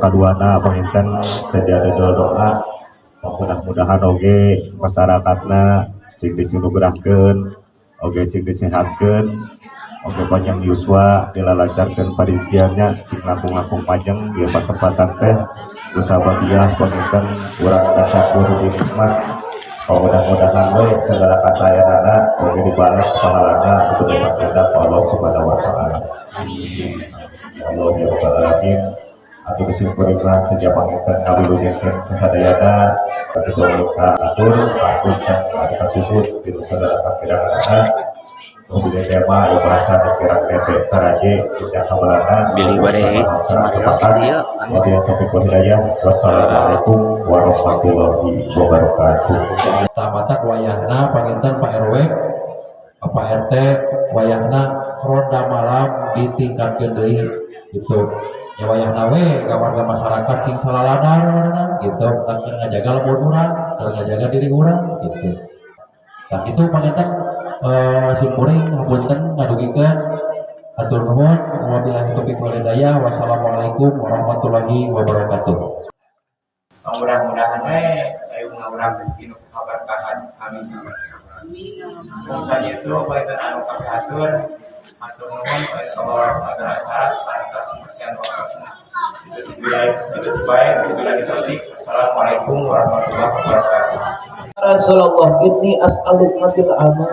kaduana panginten sedia doa mudah-mudahan oge masyarakatna cik disinugerahkeun oge cik disehatkeun oge panjang yuswa dilalancarkeun pariskiannya cik ngapung-ngapung pajeng di tempat-tempatan teh usahabiah panginten urang tasyakur nikmat mudah-mudahan we segala kasayanana oge dibalas pahalana untuk dipakedah Allah Subhanahu wa taala. Allah ya rabbal alamin. Atau kesimpulan sejak pangitan ngawilujenkeun kasadayana ketua luka atur ada kasubut di saudara kakiranana kemudian tema yang merasa dikira netek taraje kita kabalana Billy Wade sama dia kemudian topik hidayah. Wassalamualaikum warahmatullahi wabarakatuh. Tamata wayahna panginten Pak RW Pak RT wayahna ronda malam ditingkatkeun deui gitu ya wayahna we ka warga masyarakat sing salaladar gitu dan ngajaga lembur urang dan ngajaga diri urang gitu. Nah itu panginten simpuring ngapunten ngadugikeun atur nuhun wabillahi taufiq wal hidayah. Wassalamualaikum warahmatullahi wabarakatuh. Mudah-mudahan urang rezeki nu kaberkahan amin. Misalnya itu baik anu kapihatur atur nuhun kabar agar acara atas persian waktu itu baik Assalamualaikum warahmatullahi wabarakatuh. Rasulullah inni as'aluka bil amal.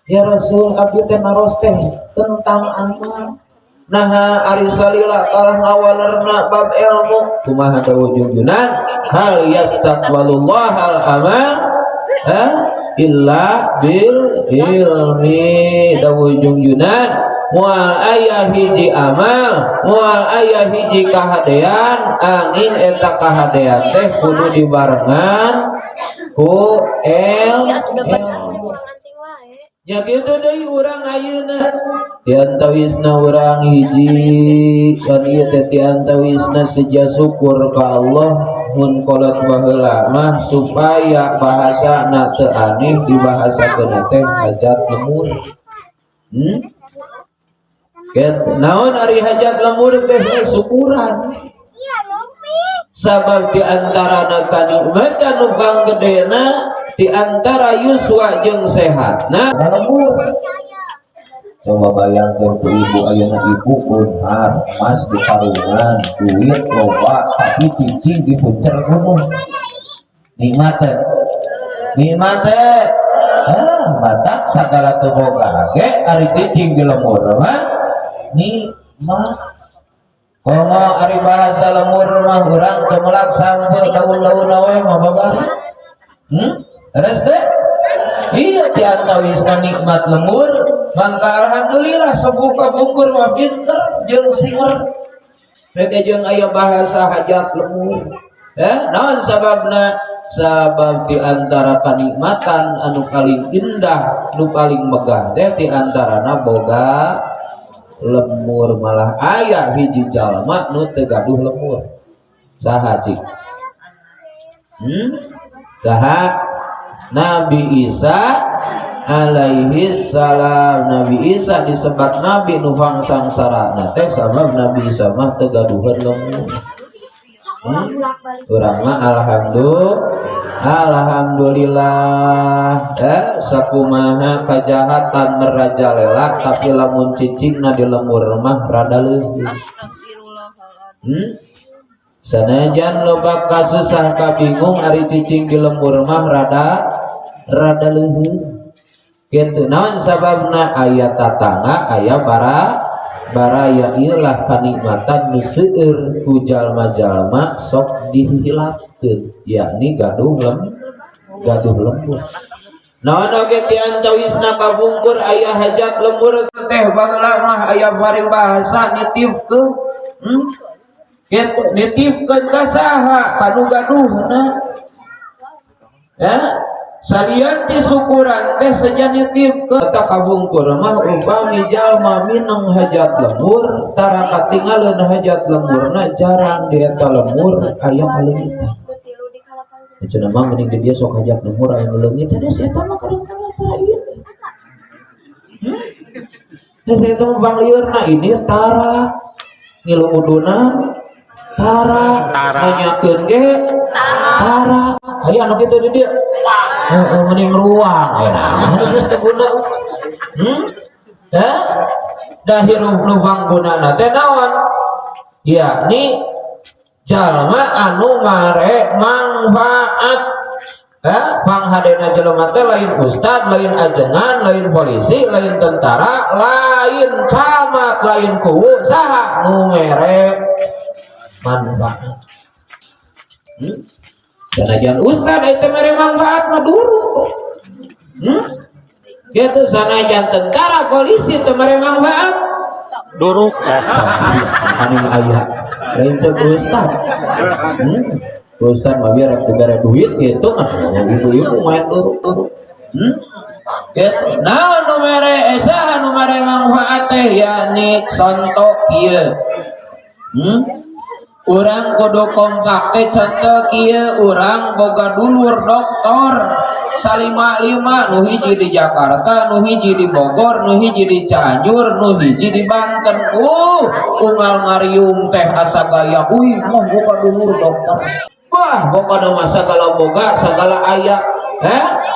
Ya Rasul abdi teh naros teh tentang amal. Nah arisalila kalah ngawalerna bab ilmu kumaha dawuh junjunan hal yastaqbalullah al amal illa bil ilmi dawuh junjunan mual aya hiji amal mual aya hiji kahadean angin eta kahadean teh kudu dibarengan ku ilmu. Ya kitu deui urang ayeuna diantawisna urang hiji kan ieu teh diantawisna seja syukur ka Allah mun kolot baheula mah supaya bahasana teu aneh dibahasakeun teh hajat lemur. Ket naon ari hajat lemur teh syukuran. Sabab di antara kanikmatan nu panggedena di antara yuswa jeung sehatna lembur. Coba bayangkeun ku ibu ayeuna ibu kunhar emas di karungan duit loba tapi cicing di puncer gunung nikmat batak sagala teu boga ge ari cicing di lembur mah nikmat. Komo ari bahasa lemur mah urang teu meulak sampeul daun-daun we mah babari. Terus teh iya diantawisna nikmat lemur mangka alhamdulillah sebuka bungkur mah pinter jeung singer. Mereka jeung aya bahasa hajat lemur. Naon sababna? Sabab di antara kanikmatan anu paling indah, nu paling megah teh di antarana boga lemur. Malah aya hiji jalma nu teu gaduh lemur. Saha cik? Saha? Nabi Isa alaihi salam. Nabi Isa disebut nabi nu sangsarana teh sabab Nabi Isa mah teu gaduhan lemur. Urang mah alhamdulillah sakumaha kajahatan merajalela tapi lamun cicingna di lemur mah rada leuwih. Sanajan loba kasusah kabingung ari cicing di lembur mah rada leuwih. Kitu naon sababna aya tatangga aya baraya ieulah kanikmatan nu seueur ku jalma-jalma sok dihilangkeun yakni gaduh lembur. Naon oge ti antawisna kabungkur aya hajat lembur teh bageula mah aya bari bahasa nitipkeun. Gitu, nitipkeun ka saha kanu gaduhna salian ti syukuran teh saja nitipkeun eta kabungkur mah upami jalma mineng hajat lembur tara katinggalin hajat lemburna jarang di eta lembur aya kaleungit. Cenah mah geuning dia sok hajat lembur aya leungit teh eta mah kadang-kadang tara ieu. Teh eta mah bang liurna ini tara ngilu udunan Tara nanyakeun ge tara aya anu kitu di dieu mending ruang anu geus teu guna da hirup nu pangguna teh naon yakni jalma anu mare manfaat panghadena jelema teh lain ustad, lain ajengan, lain polisi, lain tentara, lain camat, lain kuwu saha nu mere manfaat. Sanajan ustad itu mere manfaat mah duru. Gitu sanajan tentara, polisi itu mere manfaat Duruk. anu aya lain cek ustad. Ustad mah biar negara duit gitu kan ibu-ibu main turuk-turuk gitu. Nah nu mere esa nu mere manfaat teh yakni contoh kieu urang kudu kompak teh contoh kieu urang boga dulur doktor salima-lima nu hiji di Jakarta, nu hiji di Bogor, nu hiji di Cianjur, nu hiji di Banten. Unggal ngariung teh asa gaya uih mah boga dulur dokter. Wah, pokoknya masa kalau boga segala ayat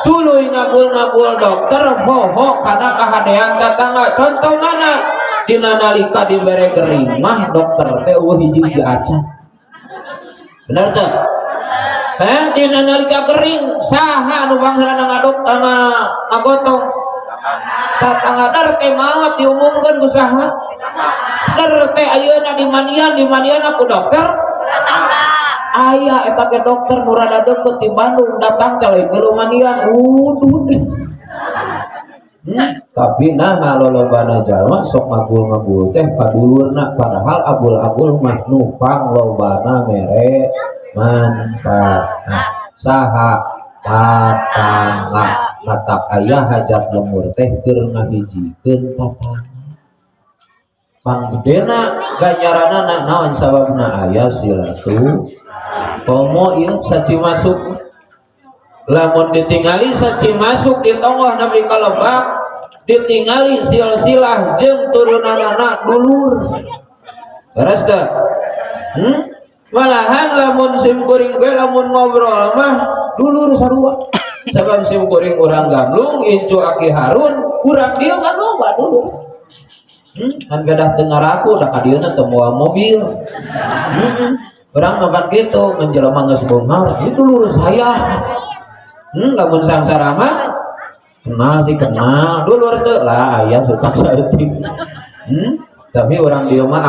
dulu ngagul-ngagul dokter bohong karena kehadean tetangga. Contoh mana dina nalika dibere gering mah dokter teh hiji acan bener tuh dina nalika gering saha nu bangsa ngadok ngagotong tetangga der teh maot diumumkeun ku saha der teh ayeuna di manian aku dokter ayah eta ge dokter nu rada deukeut di Bandung datang teh lain gelumanian deh. Tapi nah lolobana jalma sok ngagul-ngagul teh kadulurna padahal agul-agul mah nupang lobana mere manfaat saha tatangga matak ayah hajat lemur teh keur ngahijikeun tatangga panggedena ganjaranana naon sababna aya silatu komo ieu saci masuk lamun ditingali saci masuk di tonggoh nabi kalebak ditingali silsilah jeung turunanana dulur beres teh malahan lamun sim kuring gue lamun ngobrol mah dulur sarua sabab sim kuring urang gamlung incu aki harun urang dieu mah loba dulur kan gadah dengar aku dah kadieuna teu moal mobil urang mah gitu menjelema geus beunghar itu lurus saya lamun sangsara mah kenal sih kenal dulur teu lah aya sutak saeutik tapi orang dieu mah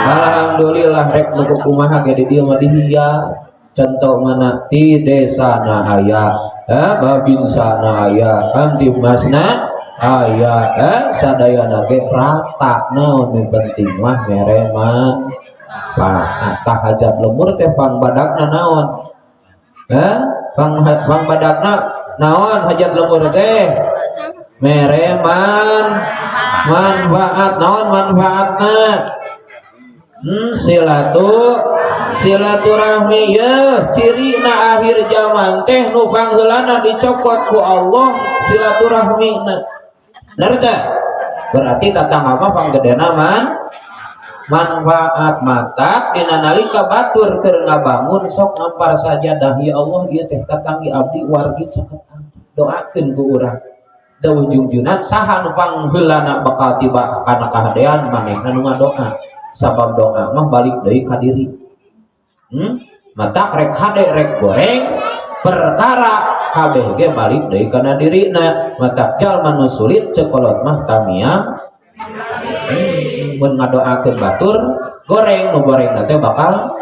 alhamdulillah rek nu kumaha ge di dieu mah dihiya contoh mana ti desana aya babinsana aya antimasna aya sadayana ge rata naon nu penting mah mere manfaat hajat lemur teh pangbadakna naon pangbadakna naon hajat lemur teh mere manfaat naon manfaatna silaturahmi ya cirina akhir zaman teh nu pangheulana dicokot ku Allah silaturahmina bener berarti tatangga mah panggedena manfaat mata dina nalika batur keur ngabangun sok ngampar sajadah ya Allah ieu teh tatanggi abdi wargi caket doakeun ku urang da ujung-ujungna saha nu pangheulana bakal tiba kana kahadean manehna nu ngadoa sabab doa mah balik deui ka diri mata rek hade rek goreng perkara kabeh ge balik deui kana dirina mata jalma nu sulit cekolot mah tamiang mun ngadoakeun batur goreng nu goreng teh bakal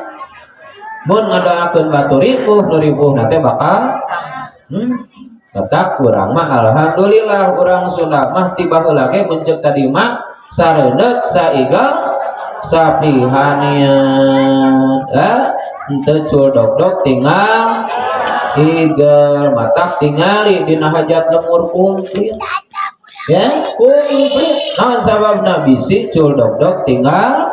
mun ngadoakeun batur ripuh nu ripuh teh bakal tetap kurang mah alhamdulillah urang Sunda mah tiba heula ge mun ceuk tadi mah sareundeuk saigal sapihanian henteu cudok-dok tinggal igel matak tingali dina hajat lemur kumplit ya kumplit naon sababna bisi cudok-dok tinggal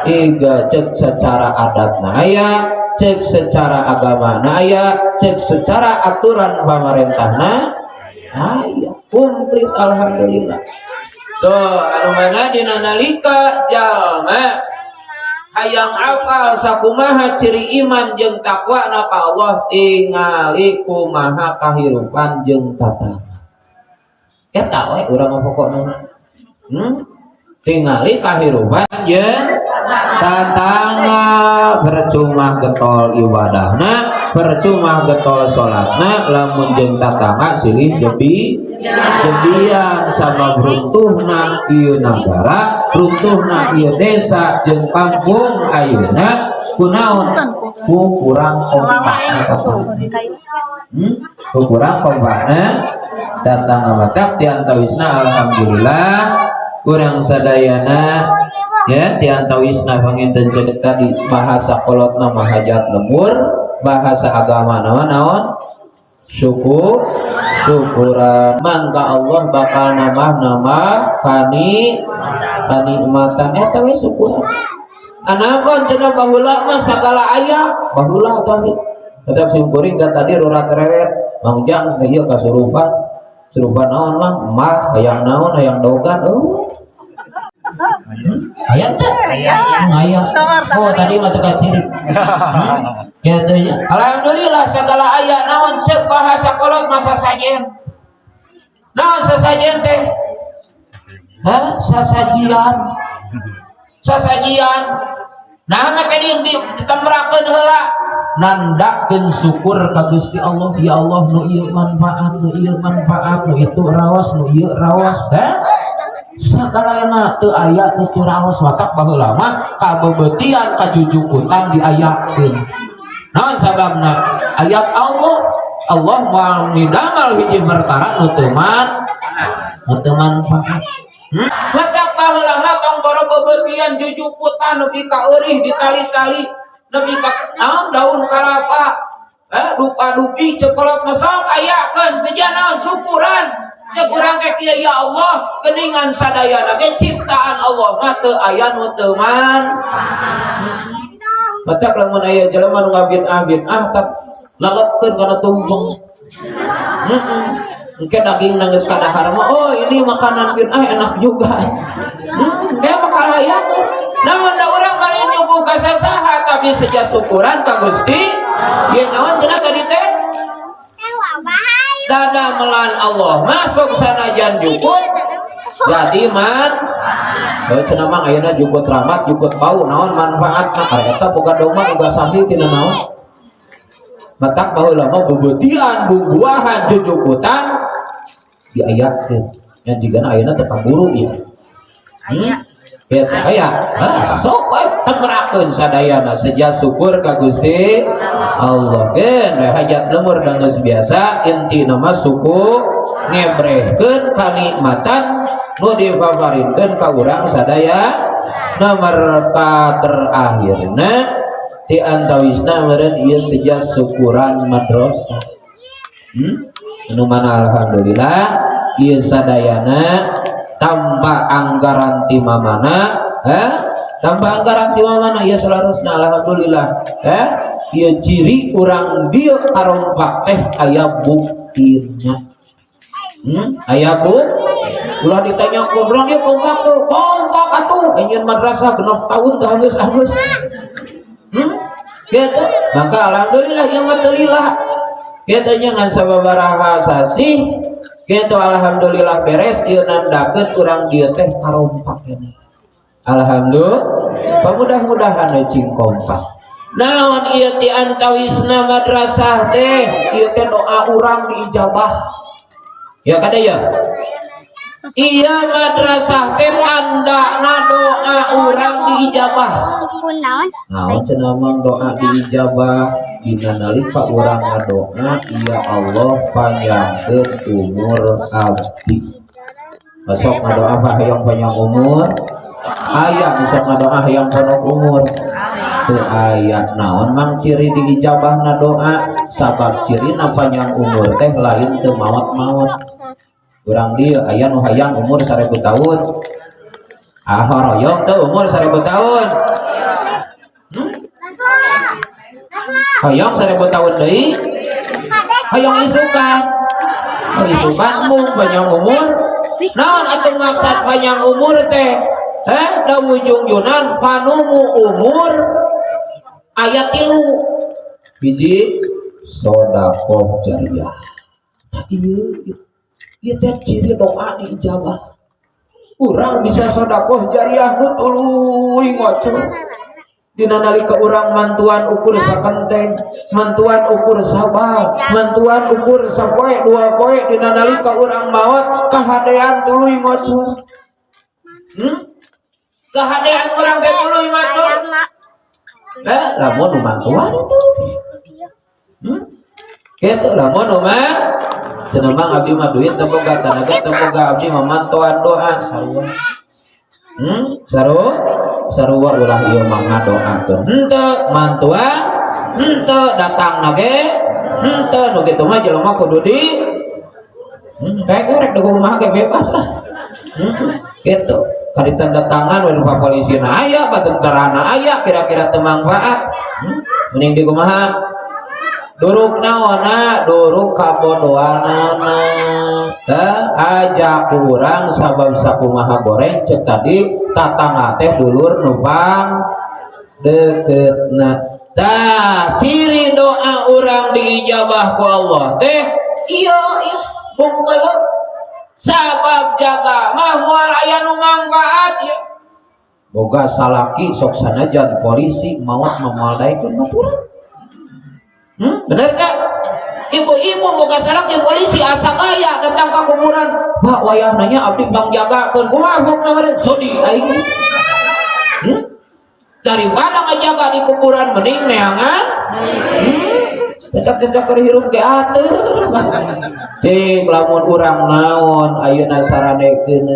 iga cek secara adatna aya cek secara agamana aya cek secara aturan pamarentahna aya kumplit alhamdulillah tuh anu mana dina nalika jalma hayang apal sakumaha ciri iman jeung takwa na ka Allah tingali kumaha kahirupan jeung tata eta we urang pokokna tingali kahirupan jeung tatangna percuma getol ibadahna percuma getol salatna lamun jeung tatangna silih jebian sama runtuhna ieu nagara runtuhna ieu desa jeung kampung ayeuna kunaon ku kurang kompakna ku kurang kompakna datang matak ti antawisna alhamdulillah kurang sadayana ya ti antawisna panginten ceuk tadi bahasa kolotna mah hajat lemur bahasa agama naon syukuran mangka Allah bakal nambah kanikmatan eta we syukuran anapan cenah baheula mah sagala aya baheula tadi tetap simkuring ka tadi rurat reret mangjang ieu kasurupan naon mah hayang naon hayang dogan hayang teh hayang oh tadi mah teu ciri kitu nya alhamdulillah segala aya naon ceuk bahasa kolot masa sajen naon sasajen teh sasajian nah maka ditembrakeun heula nandakeun syukur ka Gusti Allah ya Allah nu ieu manfaat nu itu raos nu ieu raos sagalana teu aya nu raos watak baheula mah kabebetian kajujukutan diayakeun naon sababna ayat Allah moal midamal hiji perkara nu teu manfaat watak baheula mah tong boro bebetian jujukutan nepi ka eurih ditali-tali nepi ka daun kalapa dupa-dupi cekolot mesok ayakeun seja naon syukuran ceuk urang ke kieu ya Allah geuningan sadayana ge ciptaan Allah mah teu aya nu teu matak lamun aya jelema nu ngabid-abid tak lalepkeun kana tumpeng engke daging nangis kadahar mah oh ini makanan bid'ah enak juga kayak makalayan namun da urang bari nyuguh ka sasaha tapi seja syukuran ka Gusti ieu naon cenah tadi teh dada melan Allah masuk sanajan jukut jadi cenah mah ayeuna jukut rahmat jukut bau naon manfaatna eta boga domba boga sapi tina naon matak baheula mah bebetian bubuahan jujukutan diayakeun nya jigana ayeuna teu kaburu ieu aya sok we temerakeun sadayana seja syukur ka Gusti Allah geun we hajat lemur geus biasa intina mah syukur ngebrehkeun kanikmatan nu dipaparinkeun ka urang sadaya nomor terakhirna ti antawisna meureun ieu seja syukuran madrasah anu mana alhamdulillah ieu sadayana tanpa anggaran ti mamana tanpa anggaran ti mamana ieu salarosna alhamdulillah ieu ciri urang dieu karompak teh aya buktina aya ulah ditanya ku urang dieu kompak atuh anjeun madrasah genep tahun teh geus gitu maka alhamdulillah yang matulillah gitu ngan sababaraha sasih gitu alhamdulillah beres ieu nandakeun urang dieu teh karompak ini alhamdulillah mudah-mudahan cing kompak naon ieu ti antawisna madrasah teh ieu teh doa urang diijabah ya kada ya iya madrasah teh tandana doa urang diijabah naon cenah mah doa diijabah dina nalika urang ngadoa ya Allah panjangkeun umur abdi sok ngadoa hayang panjang umur aya sok ngadoa hayang panjang umur teu aya naon mang ciri diijabahna doa sabab cirina panjang umur teh lain teu maot-maot urang dieu aya nu hayang umur 1000 tahun horoyong teu umur 1000 tahun hayang 1000 tahun deui hayang isukan isukan mung panjang umur naon atuh maksud panjang umur teh Da ujung-ujungan panumu umur ayat 3 hiji sedekah jariah. Ieu teh ciri doa diijabah. Urang bisa sedekah jariah nu tuluy ngocor. Dina nalika urang mantuan ukur sakenteng, mantuan ukur sabal, mantuan ukur sapoe dua poe, dina nalika urang maot kahadean tuluy ngocor. Kahadean urang teh tuluy ngocor. Lamun nu mantuan itu. Kitu lamun nu mah cenah mah abdi mah duit teu boga tanaga teu boga abdi mah mantuan doa sarua. Sarua ulah ieu mah ngadoakeun. Henteu mantuan, henteu datangna ge, henteu nu kitu mah jelema kudu di kayak rek dugu mah ge bebas lah. Gitu. Kali tanda tangan we rupa polisina aya, batentarana aya, kira-kira teu mangfaat. Mending di kumaha? Duruk naona, duruk kabodohanana. Ajak kurang sabab sakumaha goreng cek tadi tatangga teh dulur nupang deketna. Tah ciri doa urang diijabah ku Allah teh iya bungkul sabab jaga mah moal aya nu mangfaat ya. Boga salaki sok sanajan polisi maot memaldaikeun baturan. Bener kan? Ibu-ibu boga salaki polisi asa kaya datang ke kuburan. Pak wayah nanya abdi bang jagakeun kumaha hukna meureun sodi aing. Daripada ngajaga di kuburan mending neangan. Cecak-cecak keur hirup ge ateur. Cing lamun urang naon ayeuna saranekeun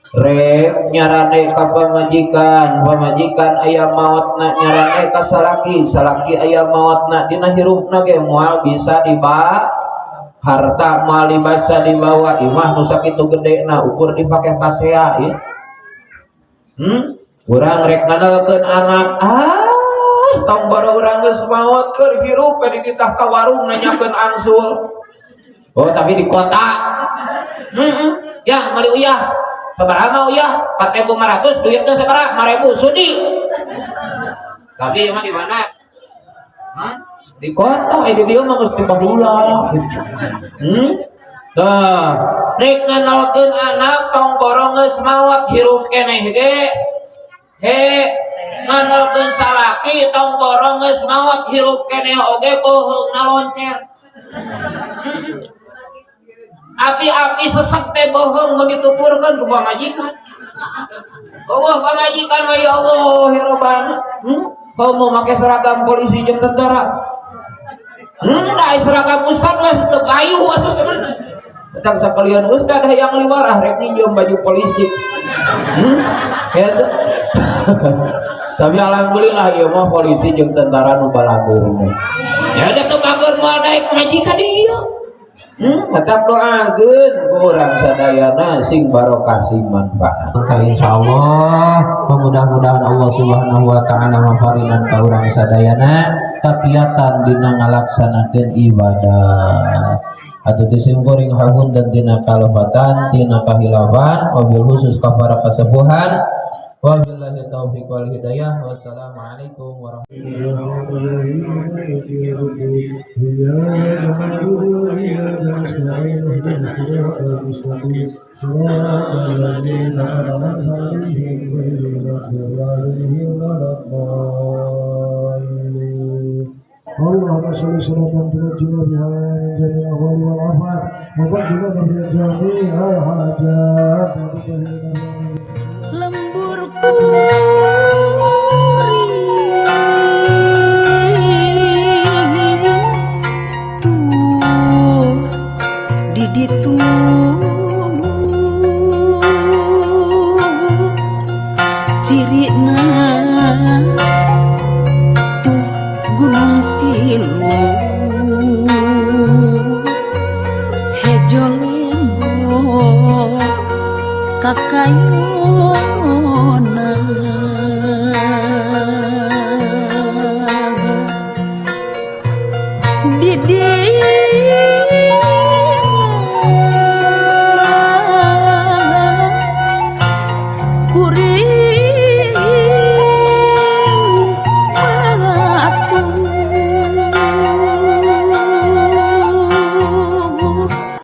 rek nyarane ka pamajikan aya maotna nyarane ka salaki aya maotna dina hirupna ge moal bisa dibawa harta moal bisa dibawa imah nu sakitu gedena ukur dipake pasea ieu. Urang rek nganalkeun anak tong bara urang geus maot keur hirup di titah ka warung nanyakeun angsul. Oh tapi di kota. Ya mali uyah sabaraha uyah 4.500 duitnya sabaraha 5.000 sudi. Tapi emang di mana? Di kota, di dia mah mesti pabulah. Tah, rek nganalkeun anak tong borong geus maot hirup keneh ge. Nganalkeun salaki tong borong geus maot hirup keneh oge beuheungna loncer. Api-api sesek teh bohong mun dituturkeun ku pamajikan. Pamajikan mah ya Allah ya Rabbana. Kau mau make seragam polisi jeung tentara. Da seragam ustad mah teu kayu atuh sebenarnya. Tentang sakalian ustad hayang liwarah rek ninjom baju polisi. Eta. Tapi alhamdulillah ieu mah polisi jeung tentara nu balagur. Ya da teu bagur moal daek majikan ieu. Tetap doakeun ku urang sadayana sing barokah sing manfaat. Maka insyaallah mudah-mudahan Allah Subhanahu wa taala maparinan ka urang sadayana kakiatan dina ngalaksanakeun ibadah. Atuh disim kuring hagun dan dina kalobatan, dina kahilafan, wabil khusus kafara kasepuhan. Wabillahi taufiq wal hidayah. Wassalamualaikum warahmatullahi Allahumma sholli sholatan tunajjina biha min jami'il ahwali wal afat wa taqina min jami'il hajat wa tutahhirna lembur tuh di ditu cirina tuh gunung pilu hejo lembok kakayona didi ku kuring